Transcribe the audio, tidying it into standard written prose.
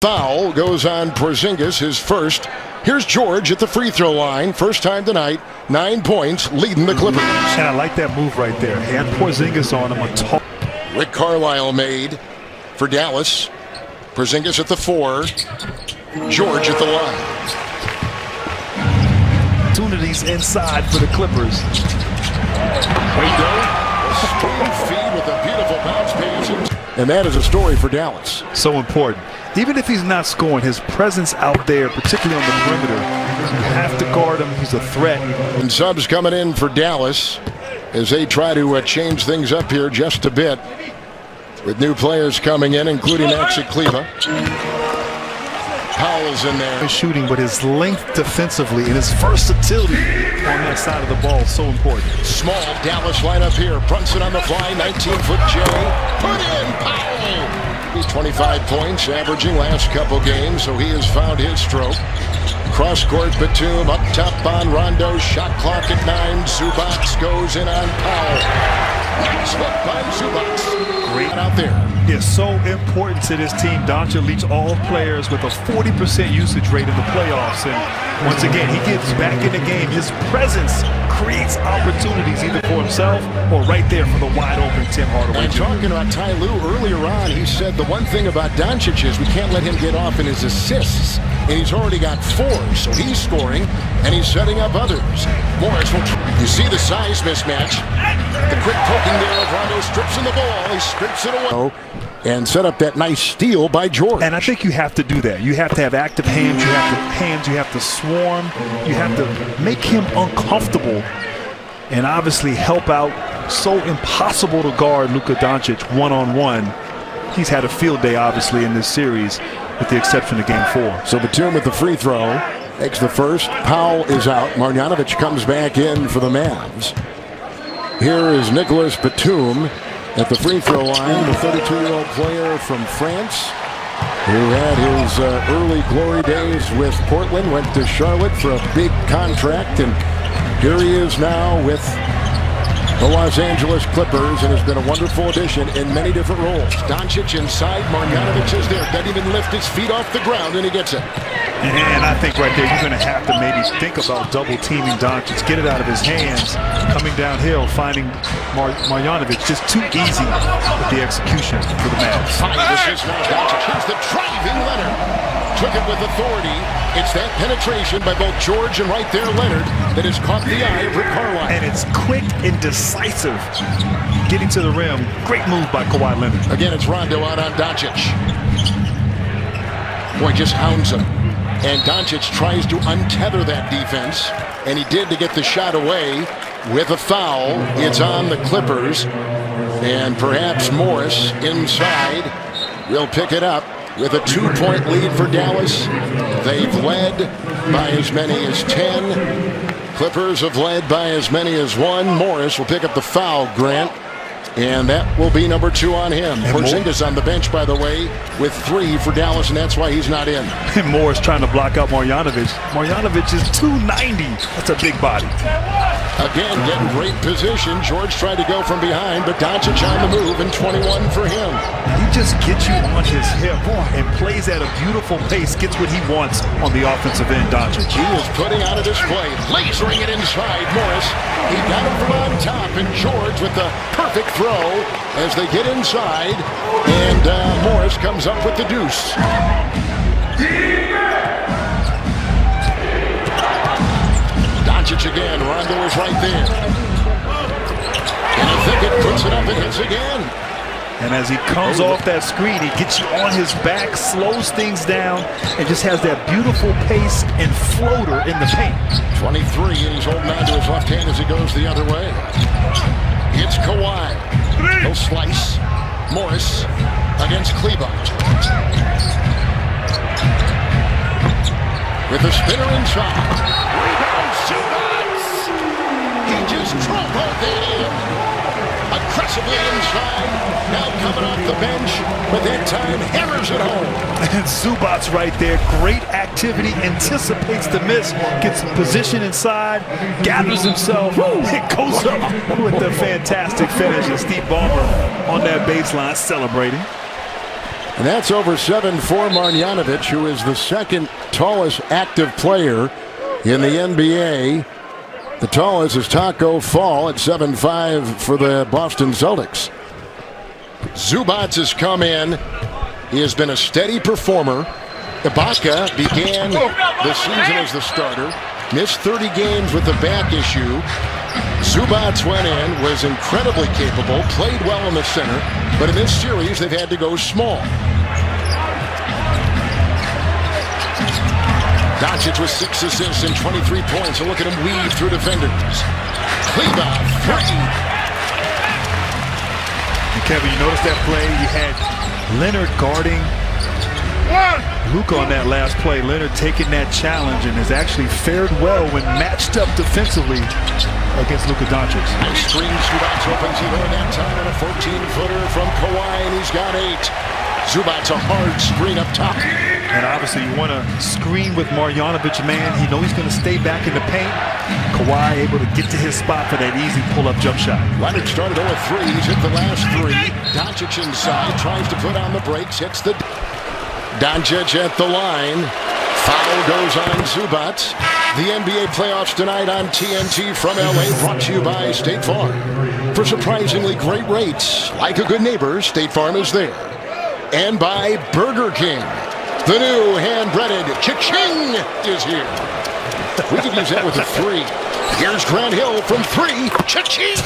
Foul goes on Porzingis, his first. Here's George at the free throw line. First time tonight, 9 points, leading the Clippers. And I like that move right there. Had Porzingis on him. Rick Carlisle made for Dallas. Porzingis at the 4. George at the line. Opportunities inside for the Clippers. Way down. A spoon feed with a beautiful bounce pass. And that is a story for Dallas. So important. Even if he's not scoring, his presence out there, particularly on the perimeter, you have to guard him. He's a threat. And subs coming in for Dallas as they try to change things up here just a bit. With new players coming in, including Maxi Kleba. Powell's in there. His shooting, but his length defensively and his versatility on that side of the ball is so important. Small Dallas lineup here. Brunson on the fly, 19-foot J. Put in Powell. He's 25 points, averaging last couple games, so he has found his stroke. Cross-court Batum, up top on Rondo, shot clock at 9. Zubac goes in on Powell. Nice look by Zubac. Great out there. It's so important to this team. Doncic leads all players with a 40% usage rate in the playoffs. And once again, he gets back in the game. His presence creates opportunities either for himself or right there for the wide open Tim Hardaway. And talking about Ty Lue earlier on, he said the one thing about Doncic is we can't let him get off in his assists. And he's already got 4, so he's scoring and he's setting up others. Morris will. You see the size mismatch. The quick poking there of Rondo, strips in the ball. He strips it away. And set up that nice steal by George. And I think you have to do that. You have to have active hands. You have to swarm. You have to make him uncomfortable and obviously help out. So impossible to guard Luka Doncic one-on-one. He's had a field day, obviously, in this series, with the exception of Game 4. So Batum with the free throw. Makes the first. Powell is out. Marjanovic comes back in for the Mavs. Here is Nicolas Batum at the free throw line, the 32-year-old player from France who had his early glory days with Portland, went to Charlotte for a big contract, and here he is now with the Los Angeles Clippers and has been a wonderful addition in many different roles. Doncic inside, Marjanovic is there, doesn't even lift his feet off the ground, and he gets it. And I think right there you're going to have to maybe think about double teaming Doncic, get it out of his hands, coming downhill, finding Marjanovic just too easy with the execution for the Mavs. This is now Doncic. Here's the driving Leonard. Took it with authority. It's that penetration by both George and right there Leonard that has caught the eye of Rick Carlisle. And it's quick and decisive. Getting to the rim. Great move by Kawhi Leonard. Again, it's Rondo out on Doncic. Boy, just hounds him. And Doncic tries to untether that defense, and he did to get the shot away with a foul. It's on the Clippers, and perhaps Morris inside will pick it up with a 2-point lead for Dallas. They've led by as many as 10. Clippers have led by as many as 1. Morris will pick up the foul, Grant. And that will be number 2 on him. Porzingis on the bench, by the way, with 3 for Dallas, and that's why he's not in. And Morris trying to block out Marjanovic. Marjanovic is 290. That's a big body. Again, getting great position. George tried to go from behind, but Doncic on the move, and 21 for him. He just gets you on his hip and plays at a beautiful pace, gets what he wants on the offensive end, Doncic. He is putting on a display, lasering it inside. Morris, he got it from on top, and George with the perfect throw as they get inside, and Morris comes up with the deuce. Doncic again, Rondo is right there. And I think it puts it up and hits again. And as he comes off that screen, he gets you on his back, slows things down, and just has that beautiful pace and floater in the paint. 23, and he's holding on to his left hand as he goes the other way. It's Kawhi. He'll slice. Morris against Kleba. With a spinner inside. Rebound, Zubac. He just drove that in. Aggressively inside. Now coming off the bench, but that time hammers it home. And Zubac's right there. Great activity. Anticipates the miss. Gets position inside. Gathers himself. It goes up with the fantastic finish. And Steve Ballmer on that baseline celebrating. And that's over 7 for Marjanovic, who is the second tallest active player in the NBA. The tallest is Taco Fall at 7'5" for the Boston Celtics. Zubac has come in. He has been a steady performer. Ibaka began the season as the starter. Missed 30 games with the back issue. Zubac went in, was incredibly capable, played well in the center, but in this series they've had to go small. Doncic with 6 assists and 23 points. And look at him weave through defenders. Kleba, 3. And Kevin, you noticed that play? You had Leonard guarding Luka on that last play. Leonard taking that challenge and has actually fared well when matched up defensively against Luka Doncic. Nice screen. Zubac opens either that time and a 14-footer from Kawhi, and he's got 8. Zubac a hard screen up top. And obviously you want to screen with Marjanovic, man. He knows he's going to stay back in the paint. Kawhi able to get to his spot for that easy pull-up jump shot. Leonard started 0 with 3. He's hit the last 3. Doncic inside, tries to put on the brakes, hits the... Doncic at the line. Foul goes on Zubac. The NBA playoffs tonight on TNT from LA, brought to you by State Farm. For surprisingly great rates, like a good neighbor, State Farm is there. And by Burger King. The new hand-breaded cha-ching is here. We could use that with a 3. Here's Grant Hill from 3. Cha-ching!